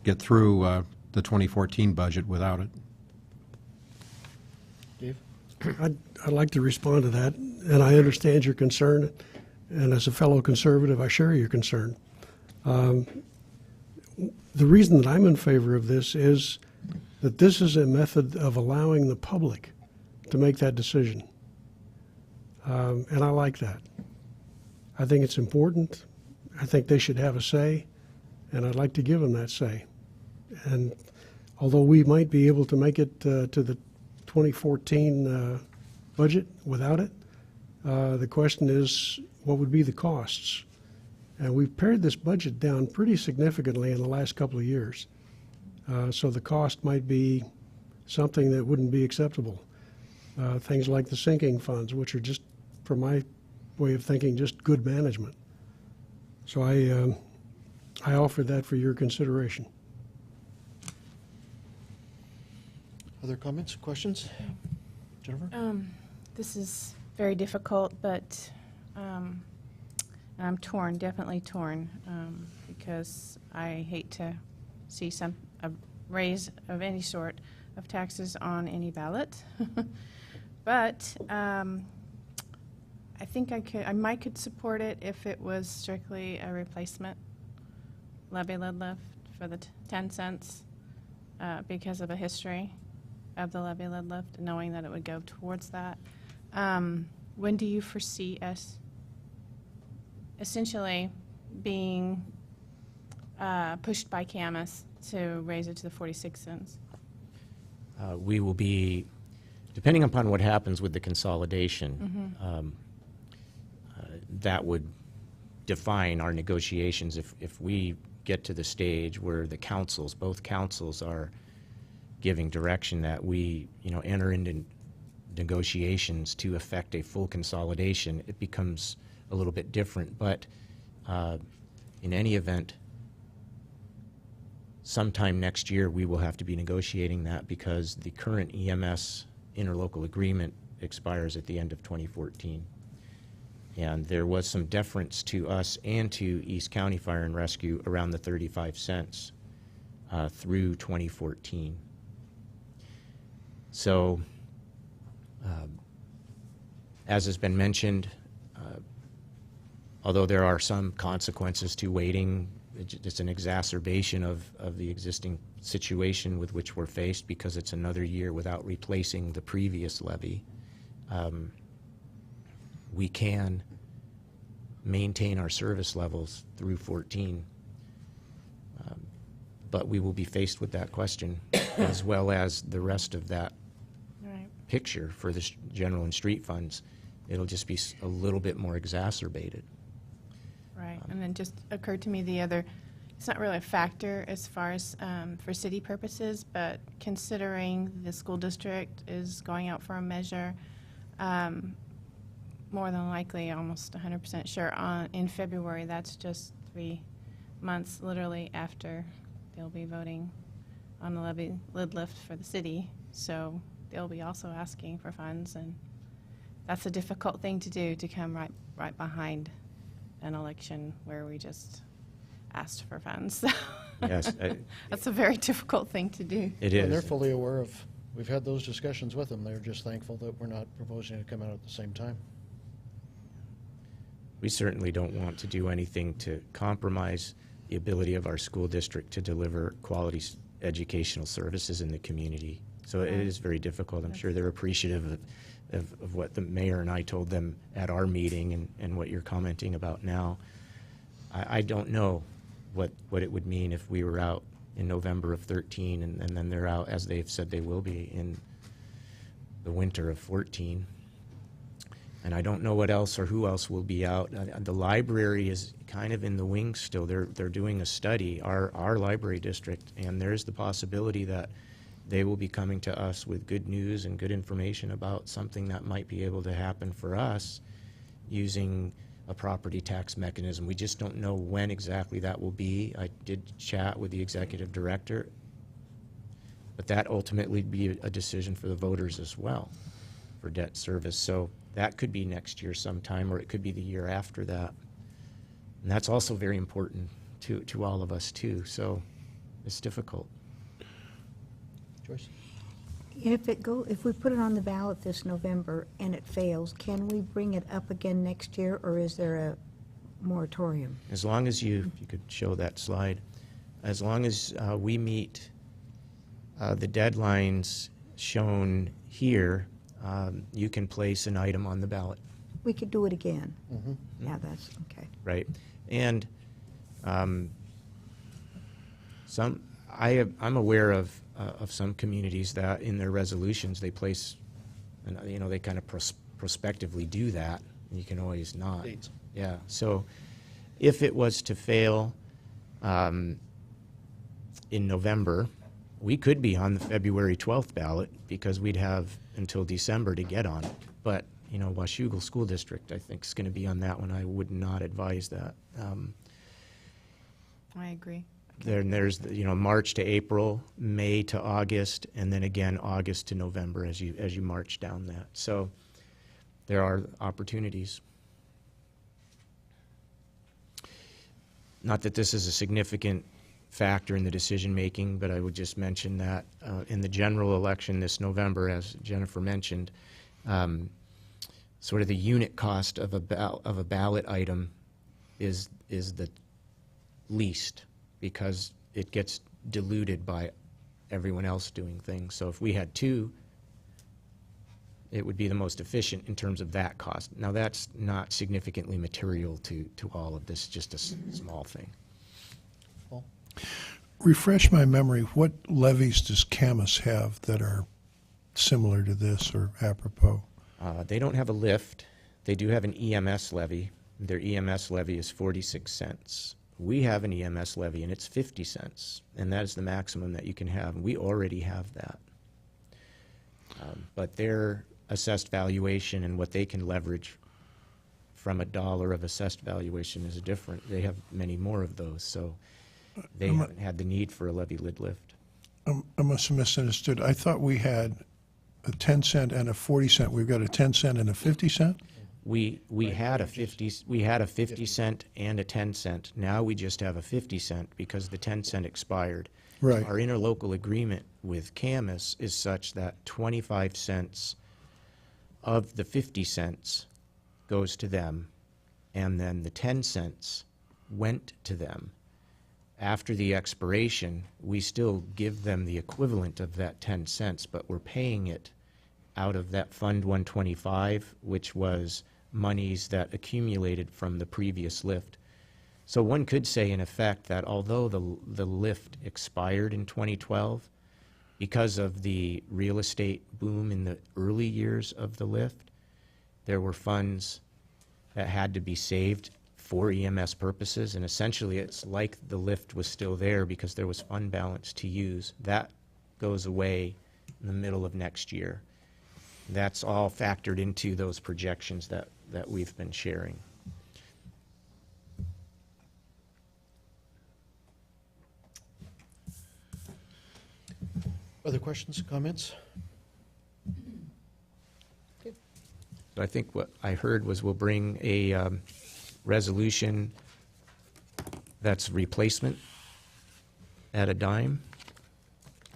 get through the 2014 budget without it. Dave? I'd like to respond to that, and I understand your concern, and as a fellow conservative, I share your concern. The reason that I'm in favor of this is that this is a method of allowing the public to make that decision, and I like that. I think it's important. I think they should have a say, and I'd like to give them that say. And although we might be able to make it to the 2014 budget without it, the question is, what would be the costs? And we've pared this budget down pretty significantly in the last couple of years. So the cost might be something that wouldn't be acceptable. Things like the sinking funds, which are just, from my way of thinking, just good management. So I offer that for your consideration. Other comments, questions? Jennifer? This is very difficult, but I'm torn, definitely torn, because I hate to see a raise of any sort of taxes on any ballot. But I think I might could support it if it was strictly a replacement levy lid lift for the 10 cents because of a history of the levy lid lift, knowing that it would go towards that. When do you foresee us essentially being pushed by Camas to raise it to the 46 cents? We will be, depending upon what happens with the consolidation, that would define our negotiations. If we get to the stage where the councils, both councils, are giving direction that we, you know, enter into negotiations to effect a full consolidation, it becomes a little bit different. But in any event, sometime next year, we will have to be negotiating that because the current EMS interlocal agreement expires at the end of 2014. And there was some deference to us and to East County Fire and Rescue around the 35 cents through 2014. So, as has been mentioned, although there are some consequences to waiting, it's an exacerbation of the existing situation with which we're faced because it's another year without replacing the previous levy. We can maintain our service levels through 14, but we will be faced with that question as well as the rest of that Right. picture for the general and street funds. It'll just be a little bit more exacerbated. Right, and then just occurred to me it's not really a factor as far as for city purposes, but considering the school district is going out for a measure, more than likely, almost 100% sure, in February, that's just 3 months literally after they'll be voting on the lid lift for the city. So they'll be also asking for funds, and that's a difficult thing to do, to come right behind an election where we just asked for funds. Yes, That's a very difficult thing to do. it And they're is. fully aware of, we've had those discussions with them. They're just thankful that we're not proposing to come out at the same time. We certainly don't want to do anything to compromise the ability of our school district to deliver quality educational services in the community. So it is very difficult. I'm sure they're appreciative of what the mayor and I told them at our meeting and what you're commenting about now. I don't know what it would mean if we were out in November of 13 and then they're out, as they've said they will be, in the winter of 14. And I don't know what else or who else will be out. The library is kind of in the wings still. They're doing a study, our library district, and there's the possibility that they will be coming to us with good news and good information about something that might be able to happen for us using a property tax mechanism. We just don't know when exactly that will be. I did chat with the executive director, but that ultimately would be a decision for the voters as well for debt service. So that could be next year sometime, or it could be the year after that. And that's also very important to all of us too. So it's difficult. Joyce? If we put it on the ballot this November and it fails, can we bring it up again next year, or is there a moratorium? As long as if you could show that slide, as long as we meet the deadlines shown here, you can place an item on the ballot, We could do it again. Mm-hmm. Yeah, that's, okay. right? And I'm aware of some communities that in their resolutions they place, and they kind of prospectively do that. You can always not. Dates. Yeah. So if it was to fail in November, we could be on the February 12th ballot because we'd have until December to get on it. But Washougal School District, I think, is going to be on that one. I would not advise that. I agree. There's March to April, May to August, and then again August to November as you march down that. So there are opportunities. Not that this is a significant factor in the decision making, but I would just mention that in the general election this November, as Jennifer mentioned, sort of the unit cost of a ballot item is the least, because it gets diluted by everyone else doing things. So if we had two, it would be the most efficient in terms of that cost. Now, that's not significantly material to all of this, just a small thing. Paul? Refresh my memory, what levies does Camas have that are similar to this or apropos? They don't have a lift. They do have an EMS levy. Their EMS levy is 46 cents. We have an EMS levy, and it's 50 cents, and that is the maximum that you can have. We already have that. But their assessed valuation and what they can leverage from $1 of assessed valuation is different. They have many more of those. So they haven't had the need for a levy lid lift. I must have misunderstood. I thought we had a 10 cent and a 40 cent. We've got a 10 cent and a 50 cent? We had a 50 cent and a 10 cent. Now we just have a 50 cent because the 10 cent expired. Right. Our interlocal agreement with Camus is such that 25 cents of the 50 cents goes to them, and then the 10 cents went to them. After the expiration, we still give them the equivalent of that 10 cents, but we're paying it out of that Fund 125, which was monies that accumulated from the previous lift. So one could say, in effect, that although the lift expired in 2012, because of the real estate boom in the early years of the lift, there were funds that had to be saved for EMS purposes, and essentially it's like the lift was still there because there was fund balance to use. That goes away in the middle of next year. That's all factored into those projections that we've been sharing. Other questions, comments? So I think what I heard was we'll bring a resolution that's replacement at a dime,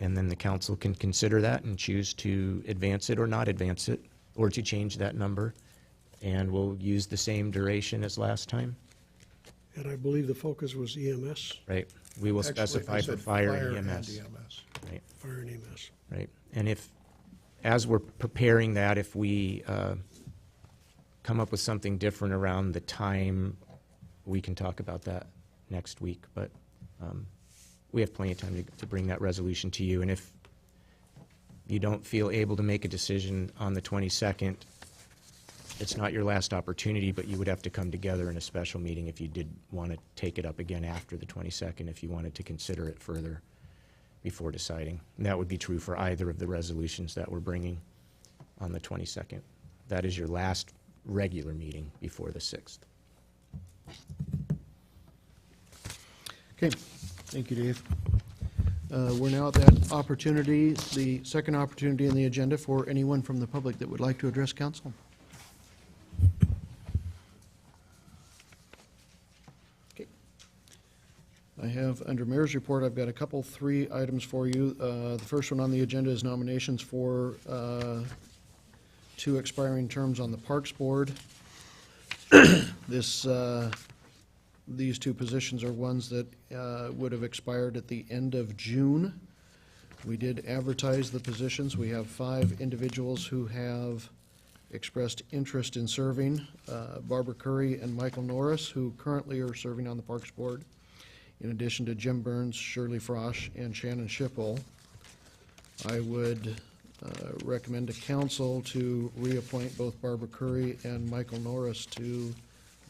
and then the council can consider that and choose to advance it or not advance it, or to change that number, and we'll use the same duration as last time, And I believe the focus was EMS, right? We will Actually, specify I for said fire and and EMS. EMS. Right, fire and EMS. right. And if, as we're preparing that, if we come up with something different around the time, we can talk about that next week, but we have plenty of time to bring that resolution to you. And if you don't feel able to make a decision on the 22nd, it's not your last opportunity, but you would have to come together in a special meeting if you did want to take it up again after the 22nd, if you wanted to consider it further before deciding. And that would be true for either of the resolutions that we're bringing on the 22nd. That is your last regular meeting before the 6th. Okay, thank you, Dave. We're now at that opportunity, the second opportunity in the agenda for anyone from the public that would like to address council. Okay. I have, under Mayor's Report, I've got three items for you. The first one on the agenda is nominations for 2 expiring terms on the Parks Board. These 2 positions are ones that would have expired at the end of June. We did advertise the positions. We have 5 individuals who have expressed interest in serving, Barbara Curry and Michael Norris, who currently are serving on the Parks Board, in addition to Jim Burns, Shirley Frosch, and Shannon Schiphol. I would recommend to council to reappoint both Barbara Curry and Michael Norris to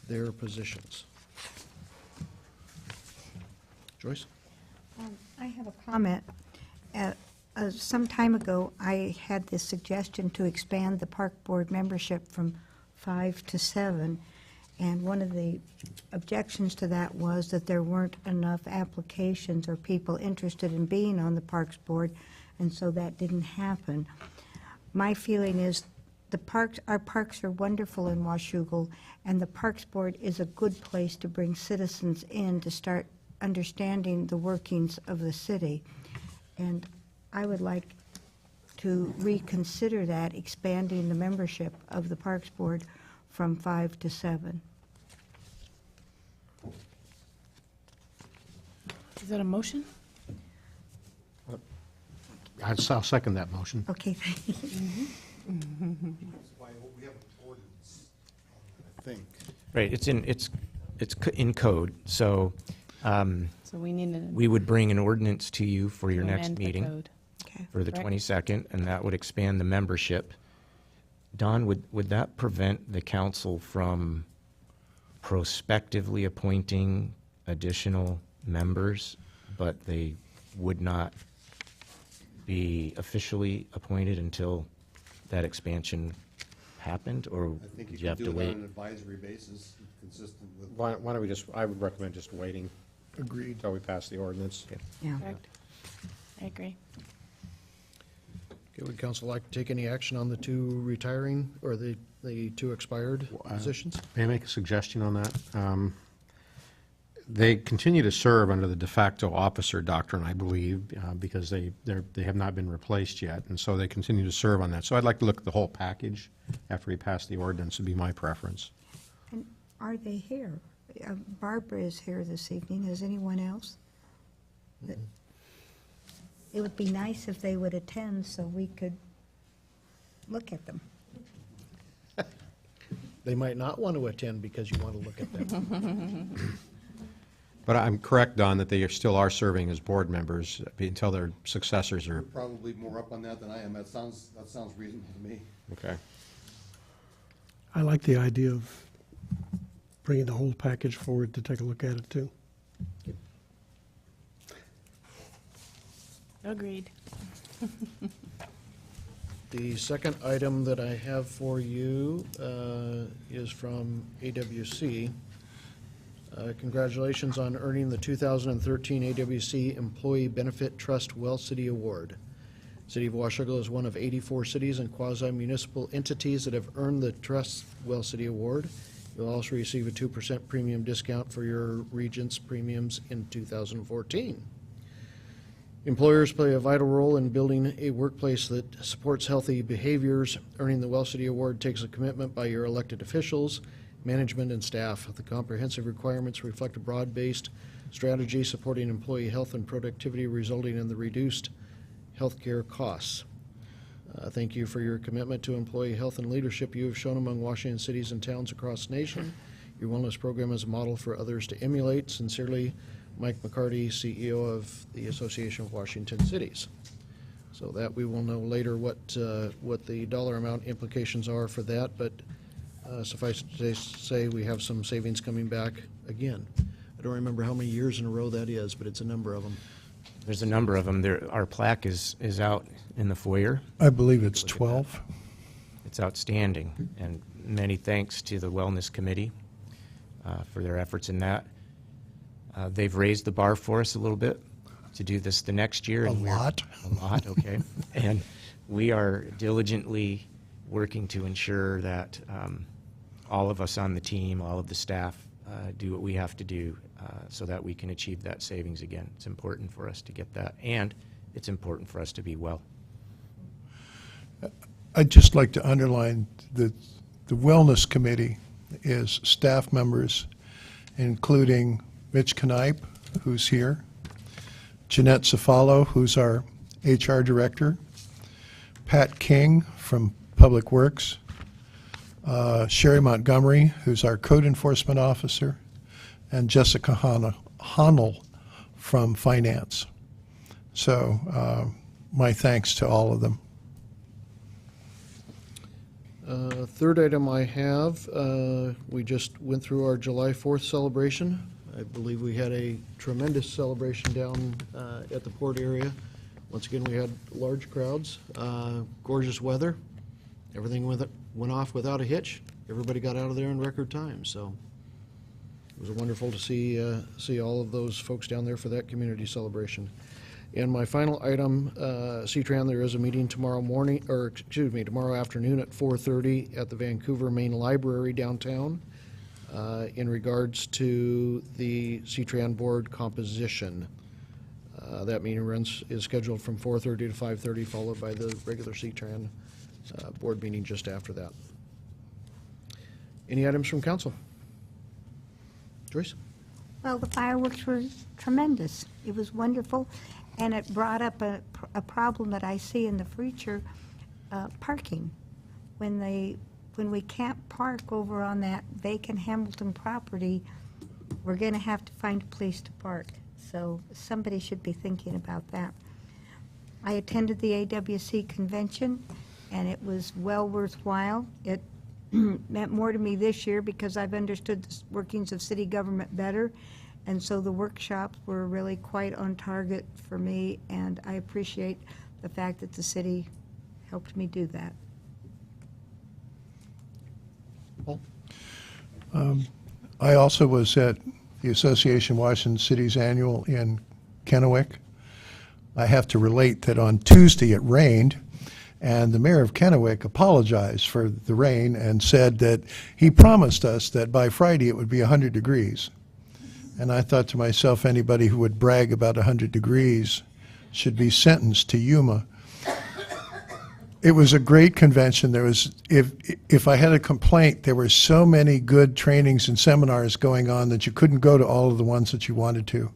their positions. Joyce? I have a comment. Some time ago, I had this suggestion to expand the park board membership from 5 to 7, and one of the objections to that was that there weren't enough applications or people interested in being on the Parks Board, and so that didn't happen. My feeling is our parks are wonderful in Washougal, and the Parks Board is a good place to bring citizens in to start understanding the workings of the city. And I would like to reconsider that, expanding the membership of the Parks Board from 5 to 7. Is that a motion? I'll second that motion. Okay, thank you. Why, we have an ordinance, I think. Right, it's in code, so So we need to we would bring an ordinance to you for your next amend the meeting code. Okay. for the Correct. 22nd, and that would expand the membership. Don, would that prevent the council from prospectively appointing additional members, but they would not be officially appointed until that expansion happened, or I would think you you have could to do it on wait? an advisory basis, consistent with. Why don't we just, I would recommend just waiting Agreed. until we pass the ordinance. Yeah. Correct. I agree. Okay, would council like to take any action on the two retiring, or the two expired positions? May I make a suggestion on that? They continue to serve under the de facto officer doctrine, I believe, because they have not been replaced yet, and so they continue to serve on that. So I'd like to look at the whole package after we pass the ordinance, would be my preference. And are they here? Barbara is here this evening. Is anyone else? It would be nice if they would attend so we could look at them. They might not want to attend because you want to look at them. But I'm correct, Don, that they still are serving as board members until their successors You're are, probably more up on that than I am. That sounds reasonable to me. okay. I like the idea of bringing the whole package forward to take a look at it, too. Agreed. The second item that I have for you is from AWC. Congratulations on earning the 2013 AWC Employee Benefit Trust Well City Award. City of Washougal is one of 84 cities and quasi-municipal entities that have earned the Trust Well City Award. You'll also receive a 2% premium discount for your Regents premiums in 2014. Employers play a vital role in building a workplace that supports healthy behaviors. Earning the Well City Award takes a commitment by your elected officials, management, and staff. The comprehensive requirements reflect a broad-based strategy supporting employee health and productivity, resulting in the reduced healthcare costs. Thank you for your commitment to employee health and leadership you have shown among Washington cities and towns across the nation. Your wellness program is a model for others to emulate. Sincerely, Mike McCarty, CEO of the Association of Washington Cities. So that we will know later what the dollar amount implications are for that, but suffice to say we have some savings coming back again. I don't remember how many years in a row that is, but it's a number of them. There's a number of them. Our plaque is out in the foyer. I believe it's 12. It's outstanding, and many thanks to the Wellness Committee for their efforts in that. They've raised the bar for us a little bit to do this the next year. A and lot? A lot, okay. And we are diligently working to ensure that all of us on the team, all of the staff, do what we have to do so that we can achieve that savings again. It's important for us to get that, and it's important for us to be well. I'd just like to underline that the Wellness Committee is staff members, including Mitch Knipe, who's here, Jeanette Cefalo, who's our HR director, Pat King from Public Works, Sherry Montgomery, who's our code enforcement officer, and Jessica Honnell from Finance. So my thanks to all of them. Third item I have, we just went through our July 4th celebration. I believe we had a tremendous celebration down at the port area. Once again, we had large crowds, gorgeous weather. Everything went off without a hitch. Everybody got out of there in record time, so it was wonderful to see all of those folks down there for that community celebration. And my final item, CTRAN, there is a meeting tomorrow afternoon at 4:30 at the Vancouver Main Library downtown in regards to the CTRAN board composition. That meeting is scheduled from 4:30 to 5:30, followed by the regular CTRAN board meeting just after that. Any items from council? Joyce? Well, the fireworks were tremendous. It was wonderful, and it brought up a problem that I see in the future, parking. When we can't park over on that vacant Hamilton property, we're going to have to find a place to park. So somebody should be thinking about that. I attended the AWC convention, and it was well worthwhile. It meant more to me this year because I've understood the workings of city government better, and so the workshops were really quite on target for me, and I appreciate the fact that the city helped me do that. Paul? I also was at the Association of Washington Cities Annual in Kennewick. I have to relate that on Tuesday it rained, and the mayor of Kennewick apologized for the rain and said that he promised us that by Friday it would be 100 degrees. And I thought to myself, anybody who would brag about 100 degrees should be sentenced to Yuma. It was a great convention. There was, if I had a complaint, there were so many good trainings and seminars going on that you couldn't go to all of the ones that you wanted to.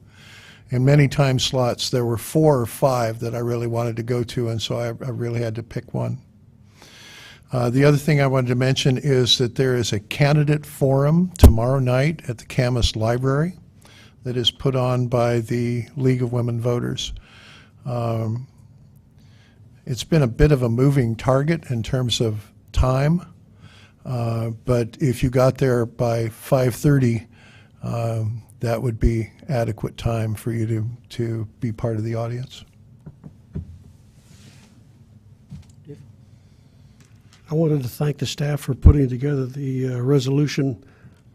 In many time slots, there were 4 or 5 that I really wanted to go to, and so I really had to pick one. The other thing I wanted to mention is that there is a candidate forum tomorrow night at the Camas Library that is put on by the League of Women Voters. It's been a bit of a moving target in terms of time, but if you got there by 5:30, that would be adequate time for you to be part of the audience. I wanted to thank the staff for putting together the resolution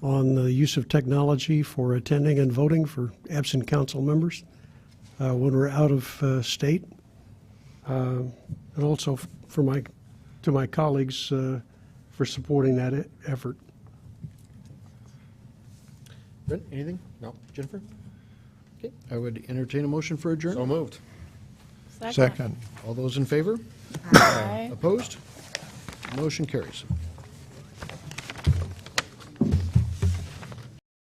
on the use of technology for attending and voting for absent council members when we're out of state. And also to my colleagues for supporting that effort. Brent, anything? No. Jennifer? Okay, I would entertain a motion for adjournment. So moved. Second. All those in favor? Aye. Opposed? Motion carries.